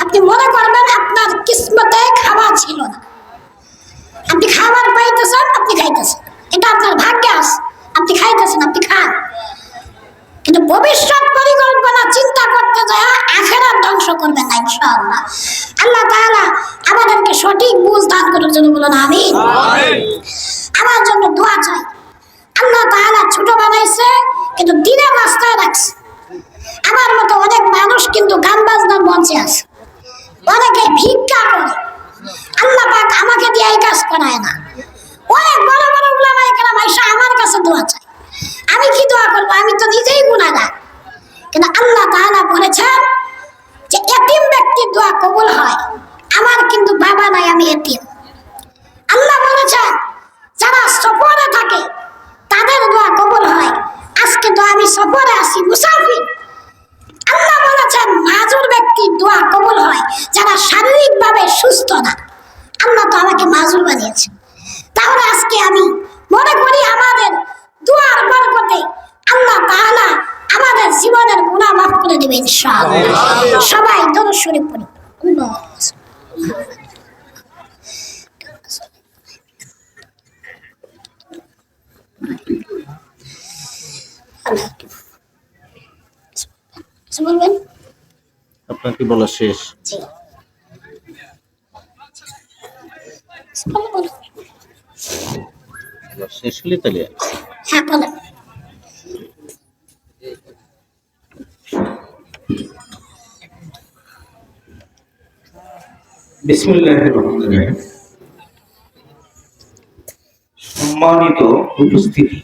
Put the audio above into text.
আপনি মনে করবেন আপনার কিসমতে খাবার ছিল না, আপনি খাবার পাইতেছেন, আপনি খাইতেছেন, এটা আপনার ভাগ্যে আছে, আপনি খাইতেছেন, আপনি খান। কিন্তু ভবিষ্যৎ পরিকল্পনা চিন্তা করতে যায় আখিরাত ধ্বংস করবেন না ইনশাআল্লাহ। আল্লাহ তাআলা আমাদেরকে সঠিক বুঝ দান করার জন্য বলুন আমিন। আমার জন্য দোয়া চাই। আল্লাহ তাআলা ছোট বানাইছে কিন্তু দিনের রাস্তায় রাখছে। আমার মতো অনেক মানুষ কিন্তু গান বাজনার মঞ্চে আছে, অনেকে ভিক্ষা করে। আল্লাহ পাক আমাকে দিয়ে এই কাজ করায় না। অনেক বড় বড় উলামায়ে কেরাম আইসা আমার কাছে দোয়া চায়, আমি কি দোয়া করবো? আমি তো নিজেই গুনাহগার। কিন্তু আল্লাহ তাআলা বলেছেন যে এতিম ব্যক্তির দোয়া কবুল হয়। আমার কিন্তু বাবা নাই, আমি এতিম। আল্লাহ বলেছেন যারা সফরে থাকে তাদের দোয়া কবুল হয়। আজকে তো আমি সফরে আছি, মুসাফির। আল্লাহ বলেছেন মাজুর ব্যক্তির দোয়া কবুল হয় যারা শারীরিকভাবে সুস্থ না। আল্লাহ তো আমাকে মাজুর বানিয়েছে। তাহলে আজকে আমি মনে করি আমাদের দোয়ার বরকতে আল্লাহ তাআলা আমাদের জীবনের গুনাহ মাফ করে দিবেন ইনশাআল্লাহ। সবাই দরুদ শরীফ পড়ি। বলবেন আপনার কি বলা শেষ? শেষ হলে তাহলে হ্যাঁ বলেন। বিসমিল্লাহির রহমানির রহিম। সম্মানিত উপস্থিতি,